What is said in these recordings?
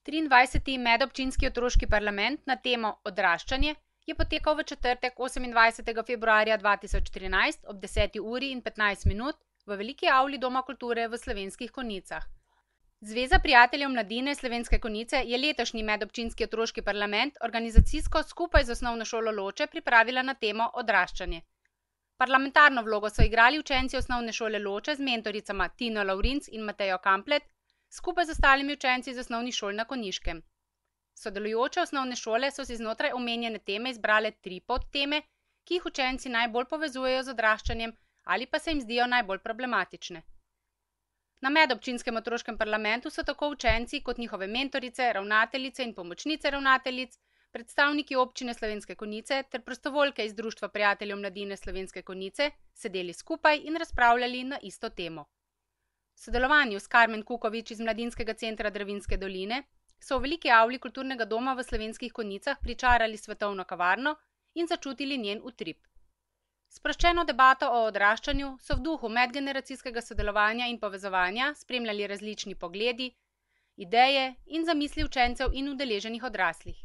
23. medobčinski otroški parlament na temo Odraščanje je potekal v četrtek 28. februarja 2013 ob 10:15 v veliki avli Doma kulture v Slovenskih Konjicah. Zveza prijateljev mladine Slovenske Konjice je letošnji medobčinski otroški parlament organizacijsko skupaj z osnovno šolo Loče pripravila na temo Odraščanje. Parlamentarno vlogo so igrali učenci osnovne šole Loče z mentoricama Tino Lavrinc in Matejo Kamplet, skupaj z ostalimi učenci iz osnovnih šol na Konjiškem. Sodelujoče osnovne šole so si znotraj omenjene teme izbrale 3 podteme, ki jih učenci najbolj povezujejo z odraščanjem ali pa se jim zdijo najbolj problematične. Na medobčinskem otroškem parlamentu so tako učenci kot njihove mentorice, ravnateljice in pomočnice ravnateljic, predstavniki občine Slovenske Konjice ter prostovoljke iz Društva prijateljev mladine Slovenske Konjice sedeli skupaj in razpravljali na isto temo. V sodelovanju s Karmen Kukovič iz Mladinskega centra Dravinjske doline so v veliki avli kulturnega doma v Slovenskih Konjicah pričarali svetovno kavarno in začutili njen utrip. Sproščeno debato o odraščanju so v duhu medgeneracijskega sodelovanja in povezovanja spremljali različni pogledi, ideje in zamisli učencev in udeleženih odraslih.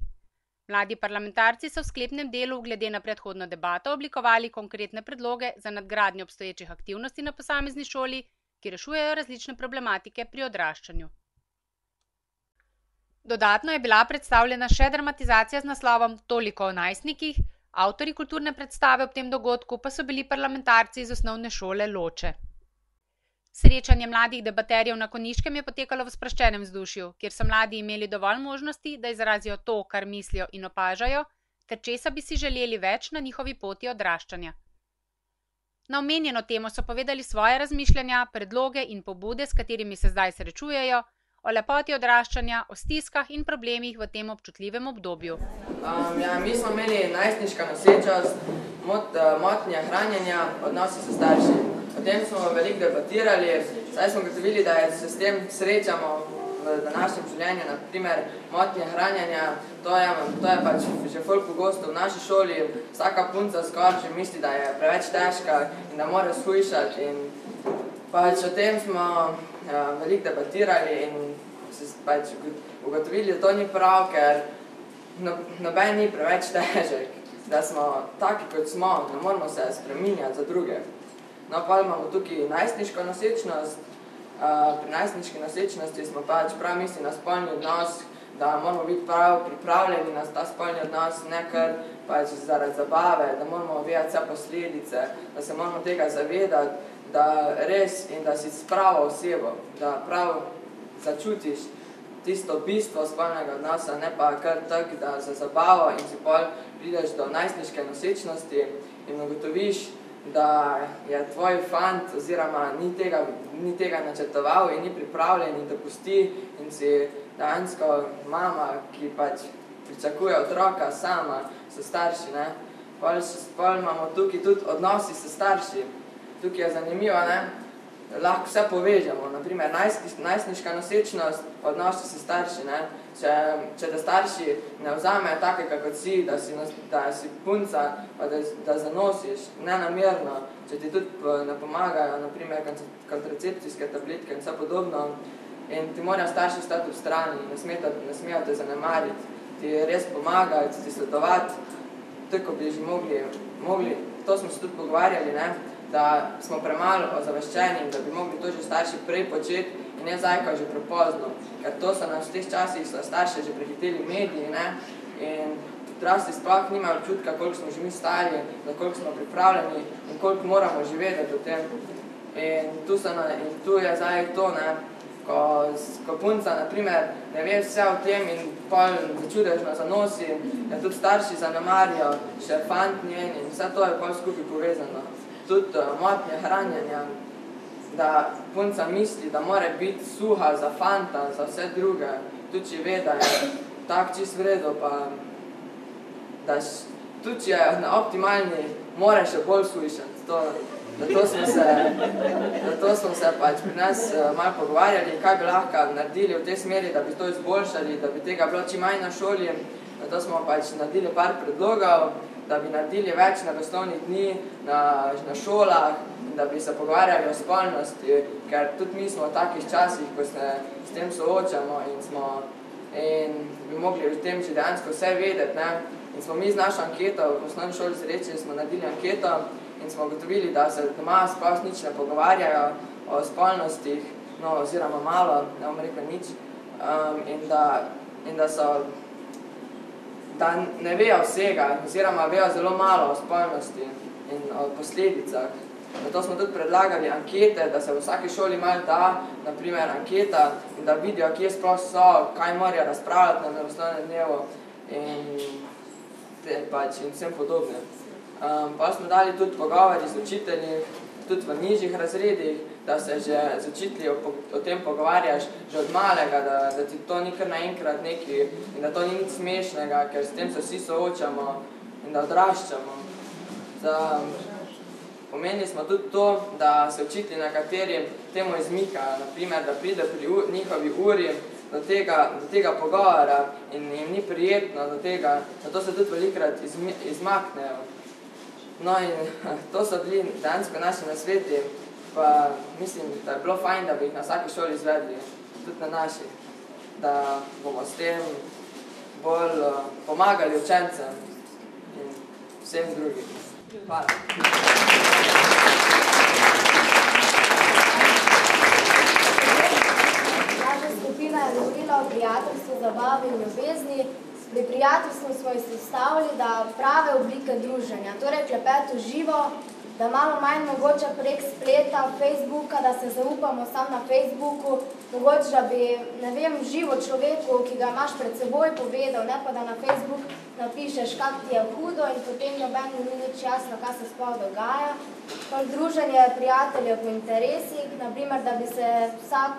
Mladi parlamentarci so v sklepnem delu glede na predhodno debato oblikovali konkretne predloge za nadgradnjo obstoječih aktivnosti na posamezni šoli, ki rešujejo različne problematike pri odraščanju. Dodatno je bila predstavljena še dramatizacija z naslovom Toliko o najstnikih, avtorji kulturne predstave ob tem dogodku pa so bili parlamentarci iz osnovne šole Loče. Srečanje mladih debaterjev na Konjiškem je potekalo v sproščenem vzdušju, kjer so mladi imeli dovolj možnosti, da izrazijo to, kar mislijo in opažajo, ter česa bi si želeli več na njihovi poti odraščanja. Na omenjeno temo so povedali svoje razmišljanja, predloge in pobude, s katerimi se zdaj srečujejo, o lepoti odraščanja, o stiskah in problemih v tem občutljivem obdobju. Mi smo imeli najstniška nosečnost, motnje hranjenja, odnosi s starši. O tem smo veliko debatirali, saj smo gotovili, da se s tem srečamo v današnjem življenju, na primer motnje hranjenja, to je pač že ful pogosto v naši šoli, vsaka punca skoraj že misli, da je preveč težka in da mora shujšati in pač o tem smo veliko debatirali in se pač ugotovili, da to ni prav, ker noben ni preveč težek, da smo taki, kot smo, ne moramo se spreminjati za druge. No, pa imamo tukaj najstniško nosečnost. Pri najstniški nosečnosti smo pač prav misli na spolni odnos, da moramo biti prav pripravljeni na ta spolni odnos, ne kar pač zaradi zabave, da moramo vedeti vse posledice, da se moramo tega zavedati, da res in da si s pravo osebo, da prav začutiš tisto bistvo spolnega odnosa, ne pa kar tak, da za zabavo in si pol prideš do najstniške nosečnosti in ugotoviš, da je tvoj fant oziroma ni tega načrtoval in ni pripravljen in te pusti in si dejansko mama, ki pač pričakuje otroka sama, so starši, ne. Pol imamo tukaj tudi odnosi s starši. Tukaj je zanimivo, ne, lahko vse povežemo, na primer najstniška nosečnost, odnosi s starši, ne. Če te starši ne vzamejo takega kot si, da si punca, pa da zanosiš nenamerno, če ti tudi ne pomagajo, na primer kontracepcijske tabletke in vse podobno, in ti morajo starši stati v strani, ne smejo te zanemariti, ti res pomagati, ti svetovati, tako bi že mogli, to smo se tudi pogovarjali, ne, da smo premalo ozaveščeni, da bi mogli to že starši prej početi in ne zdaj, ko je že prepozno, ker to so nas v teh časih so starše že prehiteli mediji, ne, in odrasli sploh nimajo občutka, koliko smo že mi stari, da koliko smo pripravljeni in koliko moramo že vedeti o tem. In tu je zdaj to, ne, ko punca, na primer, ne ve vse o tem in pol začudežno zanosi, da tudi starši zanemarijo, še fant njen in vse to je pol skupaj povezano. Tudi motnje hranjenja, da punca misli, da mora biti suha za fanta, za vse druge, tudi če ve, da je tak čist v redu, pa da tudi če je na optimalni, mora še bolj shujšati. Zato smo se pač pri nas malo pogovarjali, kaj bi lahko naredili v tej smeri, da bi to izboljšali, da bi tega bilo čim manj na šoli. Zato smo pač naredili par predlogov, da bi naredili več naravoslovnih dni na šolah, da bi se pogovarjali o spolnosti, ker tudi mi smo v takih časih, ko se s tem soočamo in in bi mogli o tem že dejansko vse vedeti, ne. In smo mi z našo anketo, v osnovni šoli Zreče smo naredili anketo in smo ugotovili, da se doma sploh nič ne pogovarjajo o spolnostih, no, oziroma malo, ne bom rekel nič, in da ne vejo vsega, oziroma vejo zelo malo o spolnosti in o posledicah. Zato smo tudi predlagali ankete, da se v vsaki šoli malo da, naprimer anketa, in da vidijo, kje sploh so, kaj morajo razpravljati na osnovnem dnevu in vsem podobne. Pa smo dali tudi pogovori z učitelji, tudi v nižjih razredih, da se že z učitelji o tem pogovarjaš že od malega, da ti to ni kar naenkrat neki in da to ni nič smešnega, ker s tem se vsi soočamo in da odraščamo. Pomenili smo tudi to, da se učitelji nekateri temu izmikajo, naprimer, da pride pri njihovi uri do tega pogovora in jim ni prijetno do tega, zato se tudi velikokrat izmaknejo. No in to so bili dejansko naši nasveti, pa mislim, da je bilo fajn, da bi jih na vsaki šoli izvedli, tudi na naši, da bomo s tem bolj pomagali učencem in vsem drugim. Hvala. Naša skupina je govorila o prijateljstvu, zabavi in ljubezni. Pri prijateljstvu smo izpostavili, da prave oblike druženja, torej klepet v živo, da malo manj mogoče prek spleta, Facebooka, da se zaupamo sam na Facebooku, mogoče, da bi, ne vem, živo človeku, ki ga imaš pred seboj povedal, ne pa da na Facebook napišeš, kak ti je hudo in potem noben ni nič jasno, kaj se sploh dogaja. Druženje prijateljev po interesih, naprimer, da bi se vsak,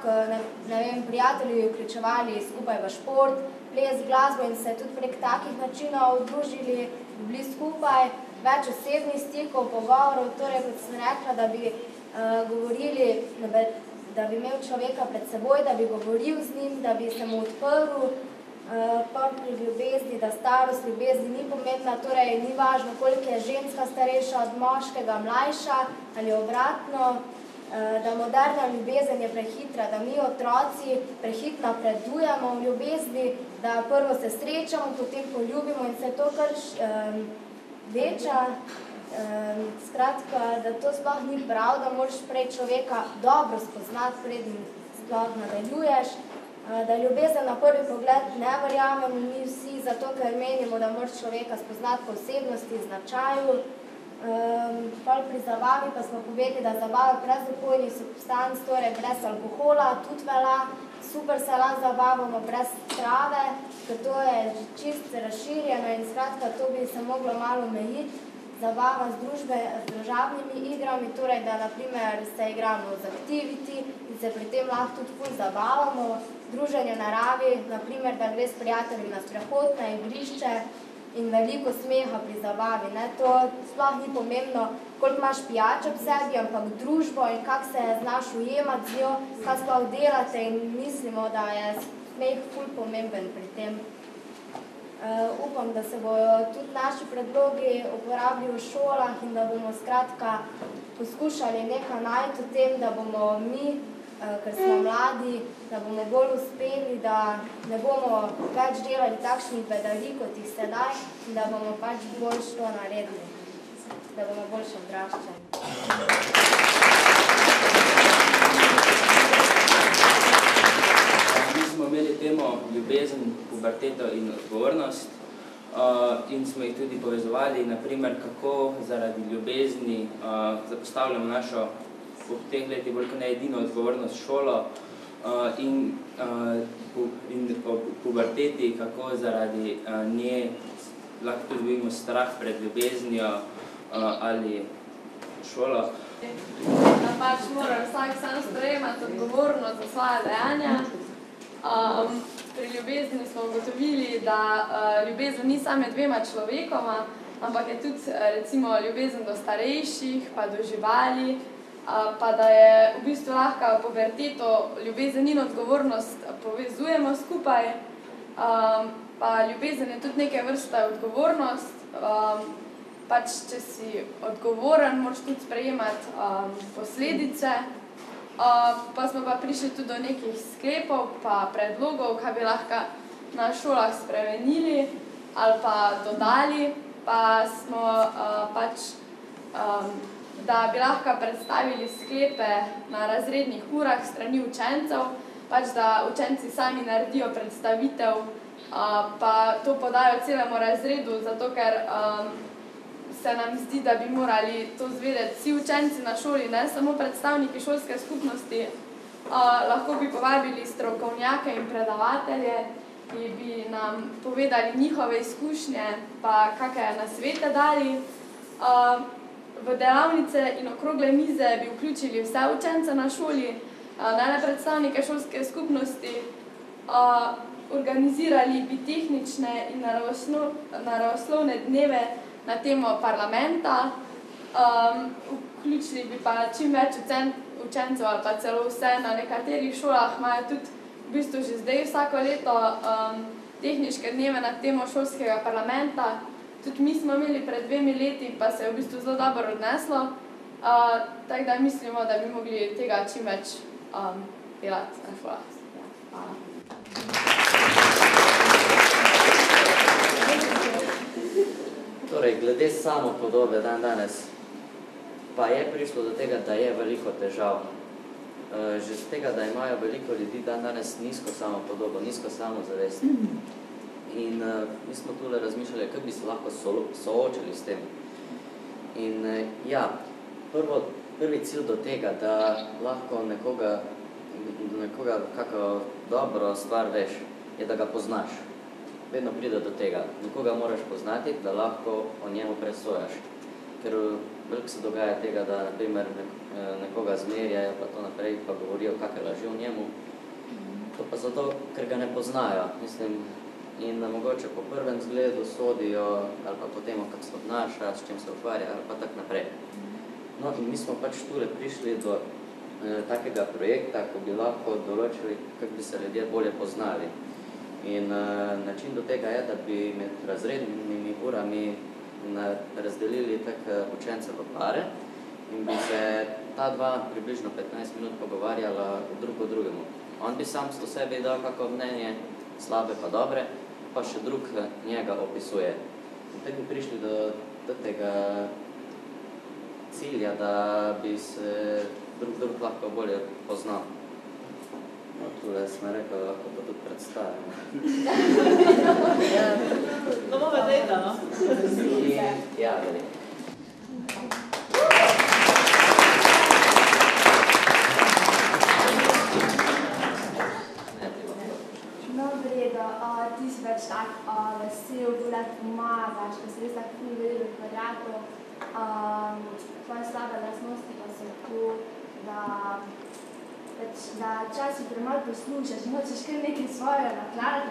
ne vem, prijatelji vključevali skupaj v šport, ples, glasbo in se tudi prek takih načinov družili, bili skupaj, več osebnih stikov, pogovorov, torej, kot sem rekla, da bi govorili, da bi imel človeka pred seboj, da bi govoril z njim, da bi se mu odprl, pri ljubezni, da starost ljubezni ni pomembna, torej ni važno, koliko je ženska starejša od moškega, mlajša ali obratno, da moderna ljubezen je prehitra, da mi otroci prehitro napredujemo v ljubezni, da prvo se srečamo, potem poljubimo in se to kar veča. Skratka, da to sploh ni prav, da moraš prej človeka dobro spoznati, preden sploh nadaljuješ, da ljubezen na prvi pogled ne verjamemo mi vsi, zato ker menimo, da moraš človeka spoznati po osebnosti, značaju. Pri zabavi pa smo povedali, da zabava brez opojnih substanc, torej brez alkohola, tudi velja, super se lahko zabavamo brez trave, ker to je čist razširjeno in skratka, to bi se moglo malo omejiti. Zabava z družabnimi igrami, torej da naprimer se igramo z Activity in se pri tem lahko tudi ful zabavamo. Druženje v naravi, naprimer, da gre s prijatelji na sprehod, na igrišče in veliko smeha pri zabavi. To sploh ni pomembno, koliko imaš pijač ob sebi, ampak družbo in kako se znaš ujemati z njo, kaj sploh delate in mislimo, da je smeh ful pomemben pri tem. Upam, da se bojo tudi naši predlogi uporabili v šolah in da bomo skratka poskušali nekaj najti v tem, da bomo mi, ker smo mladi, da bomo bolj uspeli, da ne bomo več delali takšnih bedalij, kot jih sedaj in da bomo pač bolj to naredili, da bomo boljše odraščali. Mi smo imeli temo ljubezen, puberteto in odgovornost in smo jih tudi povezovali, naprimer, kako zaradi ljubezni zapostavljamo našo v teh letih bolj kot ne edino odgovornost šolo in po puberteti, kako zaradi nje lahko tudi dobimo strah pred ljubeznijo ali šolo. Da pač mora vsak sam sprejemati odgovornost za svoje dejanja. Pri ljubezni smo ugotovili, da ljubezen ni samo med dvema človekoma, ampak je tudi recimo ljubezen do starejših, pa do živali, pa da je v bistvu lahko puberteto ljubezen in odgovornost povezujemo skupaj, pa ljubezen je tudi neke vrste odgovornost, pač če si odgovoren, moraš tudi sprejemati posledice, pa smo pa prišli tudi do nekih sklepov pa predlogov, kaj bi lahko na šolah spremenili ali pa dodali, pa smo da bi lahko predstavili sklepe na razrednih urah strani učencev, da učenci sami naredijo predstavitev, pa to podajo celemu razredu, zato ker se nam zdi, da bi morali to zvedeti vsi učenci na šoli, ne samo predstavniki šolske skupnosti. Lahko bi povabili strokovnjake in predavatelje, ki bi nam povedali njihove izkušnje, pa kakšne nasvete dali. V delavnice in okrogle mize bi vključili vse učence na šoli, ne le predstavnike šolske skupnosti, organizirali bi tehnične in naravoslovne dneve na temo parlamenta, vključili bi pa čim več učencev ali pa celo vse. Na nekaterih šolah imajo tudi v bistvu že zdaj vsako leto tehničke dneve na temo šolskega parlamenta. Tudi mi smo imeli pred 2 leti, pa se je v bistvu zelo dobro odneslo, tako da mislimo, da bi mogli tega čim več delati na šolah. Hvala. Torej, glede samopodobe danes, pa je prišlo do tega, da je veliko težav. Že z tega, da imajo veliko ljudi danes nizko samopodobo, nizko samozavest. In mi smo tule razmišljali, kako bi se lahko soočili s tem. In ja, prvi cilj do tega, da lahko nekoga kako dobro stvar veš, je, da ga poznaš. Vedno pride do tega. Nekoga moraš poznati, da lahko o njemu presojaš. Ker veliko se dogaja tega, da na primer nekoga zmerjajo, pa to naprej, pa govorijo, kakve laži o njemu. To pa zato, ker ga ne poznajo, mislim. In mogoče po prvem zgledu sodijo, ali pa po tem, kako se obnaša, s čim se ukvarja, ali pa tak naprej. No, in mi smo pač tule prišli do takega projekta, ko bi lahko določili, kako bi se ljudje bolje poznali. In način do tega je, da bi med razrednimi urami razdelili učence v pare in bi se ta dva približno 15 minut pogovarjala drug o drugemu. On bi sam s sebi dal kako mnenje, slabe pa dobre, pa še drug njega opisuje. In tako bi prišli do tega cilja, da bi se drug lahko bolje poznal. No, tule smo rekli, da lahko to tudi predstavimo. No, bomo zdaj to, no? Ja, veliko. No, v redu, ti si več tak vesel, bolj pomagaš, ko si res tak ful veliko kvadratov. Tvoje slabe lastnosti pa so tu, da včasih premalo poslušaš in hočeš kar nekaj svojega nakladati,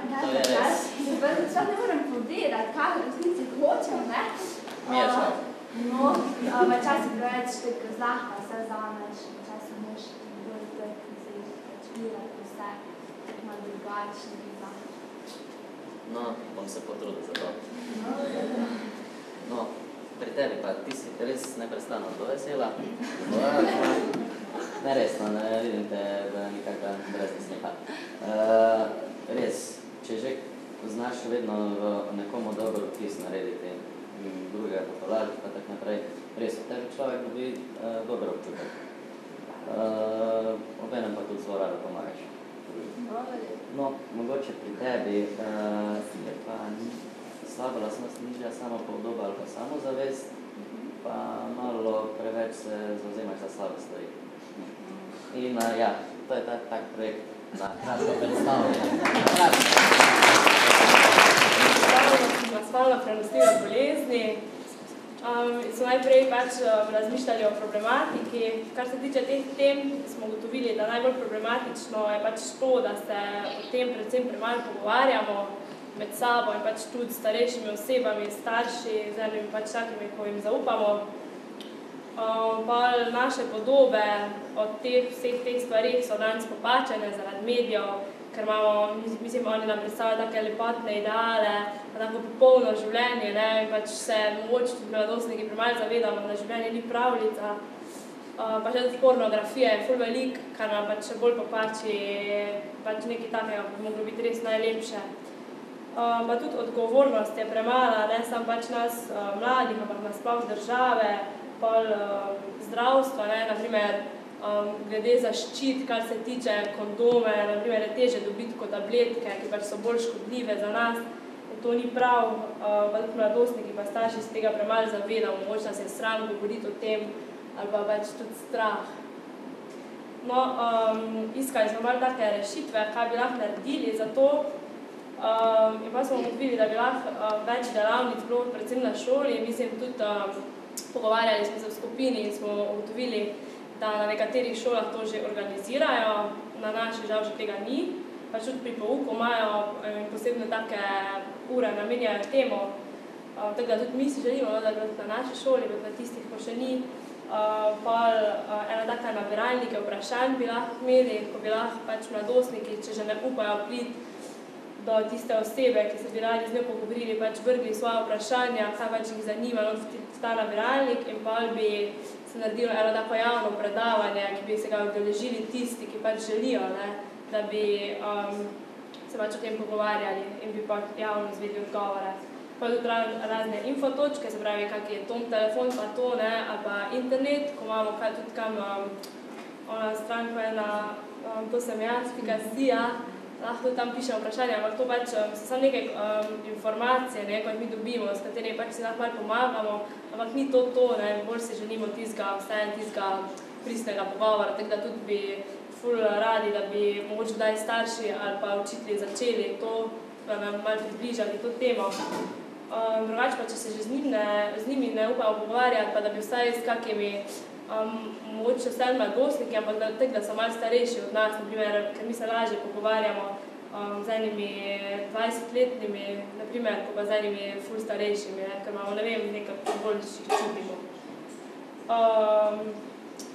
in pa ne moram povedati, kaj v resnici hočem, ne? Mi je šal. No, včasih preveč tako zlahka vse vzameš, včasih moš bolj trk virati vse, malo drugačne vzameš. No, bom se potrudil za to. No, pri tebi pa, ti si res neprestano zelo vesela. Ne resno, ne vidim te, da nikakva breznesnika. Res, če že znaš vedno v nekomu dobro vtis narediti, drugega popolariš, pa tak naprej, res, v tebi človek dobi dobro občutek. Obenem pa tudi zelo rado pomagaš. No, mogoče pri tebi je pa slaba lastnost nižja samopodoba ali pa samozavest, pa malo preveč se zavzemaš za slabe stvari. In ja, to je tak projekt na kratko predstavljanje. Na spolno prenosljive bolezni. So najprej pač razmišljali o problematiki. Kar se tiče teh tem, smo ugotovili, da najbolj problematično je pač to, da se o tem predvsem premalo pogovarjamo med sabo in pač tudi s starejšimi osebami, starši, z enimi pač takimi, ko jim zaupamo. Pa naše podobe od vseh teh stvarih so danes popačene zaradi medijev, ker imamo, mislim, oni nam predstavljajo take lepotne ideale, tako popolno življenje, ne, in pač se mogoče tudi mladostniki premalo zavedamo, da življenje ni pravljica. Pa še tudi pornografije je ful veliko, kar nam pač še bolj popači pač nekaj takega, bi moglo biti res najlepše. pa tudi odgovornost je premala, ne samo pač nas mladih, ampak nasploh države, pol zdravstva, ne, naprimer glede zaščit, kar se tiče kondome, naprimer je težje dobiti kot tabletke, ki pač so bolj škodljive za nas, in to ni prav, pa tudi mladostniki pa starši se tega premalo zavedamo, mogoče nas je sram govoriti o tem, ali pa pač tudi strah. No, iskali smo malo take rešitve, kaj bi lahko naredili za to, in pa smo ugotovili, da bi lahko več delavnic bilo, predvsem na šoli, mislim tudi pogovarjali smo se v skupini in smo ugotovili, da na nekaterih šolah to že organizirajo, na naši žal že tega ni, pač tudi pri pouku imajo posebne take ure namenjajo temu, tako da tudi mi si želimo, da bi na naši šoli, na tistih, ko še ni, ena taka nabiralnike vprašanj bi lahko imeli, ko bi lahko pač mladostniki, če že ne upajo priti do tiste osebe, ki se bi radi z njo pogovorili, pač vrgli svoje vprašanja, kaj pač jih zanima v ta nabiralnik in pa bi se naredilo eno tako javno predavanje, ki bi se ga udeležili tisti, ki pač želijo, ne, da bi se pač o tem pogovarjali in bi pač javno izvedli odgovore. Pa tudi razne infotočke, se pravi, kak je tom telefon, pa to, ne, ali pa internet, ko imamo kaj tudi kam ona stran, ko je na to sem jaz.si, lahko tam pišem vprašanje, ampak to pač so samo neke informacije, ne, ko jih mi dobimo, s katerimi pač si lahko malo pomagamo, ampak ni to, ne, bolj si želimo tistega pristnega pogovora, tako da tudi bi ful radi, da bi mogoče kdaj starši ali pa učitelji začeli to, da nam malo približali to temo. Drugače pa, če se že z njimi ne upamo pogovarjati, pa da bi vsaj s kakimi mogoče vsaj mladostniki, ampak da so malo starejši od nas, naprimer, ker mi se lažje pogovarjamo z enimi 20-letnimi, naprimer, ko pa z enimi ful starejšimi, ne, ker imamo, ne vem, nekaj bolj čutimo.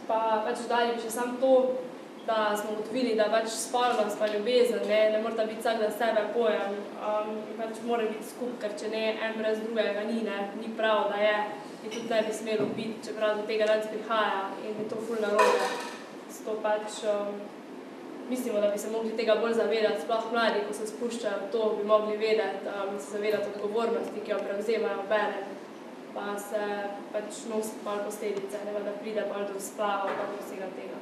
Pa pač dodali bi še samo to, da smo ugotovili, da pač spolnost pa ljubezen, ne morata biti vsak za sebe pojem, in pač mora biti skupaj, ker če ne, en brez drugega ni prav, da je, in tudi ne bi smelo biti, čeprav do tega danes prihaja in je to ful narobe. Zato pač mislimo, da bi se mogli tega bolj zavedati, sploh mladi, ko se spuščajo v to, bi mogli vedeti, se zavedati odgovornosti, ki jo prevzemajo bene, pa se pač nositi malo posledice, ne da pride malo do splava, pa do vsega tega.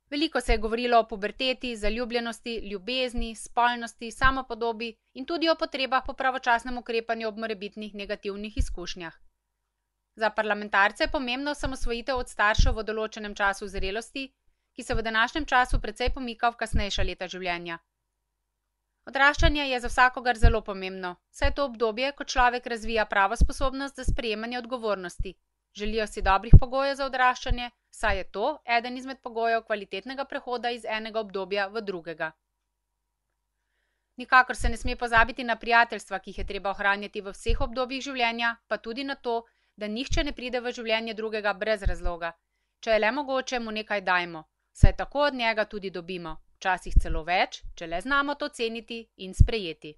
Veliko se je govorilo o puberteti, zaljubljenosti, ljubezni, spolnosti, samopodobi in tudi o potrebah po pravočasnem ukrepanju ob morebitnih negativnih izkušnjah. Za parlamentarce je pomembna osamosvojitev od staršev v določenem času zrelosti, ki se v današnjem času precej pomika v kasnejša leta življenja. Odraščanje je za vsakogar zelo pomembno, saj je to obdobje, ko človek razvija pravo sposobnost za sprejemanje odgovornosti. Želijo si dobrih pogojev za odraščanje, saj je to eden izmed pogojev kvalitetnega prehoda iz enega obdobja v drugega. Nikakor se ne sme pozabiti na prijateljstva, ki jih je treba ohranjati v vseh obdobjih življenja, pa tudi na to, da nihče ne pride v življenje drugega brez razloga. Če je le mogoče, mu nekaj dajmo, saj tako od njega tudi dobimo, včasih celo več, če le znamo to ceniti in sprejeti.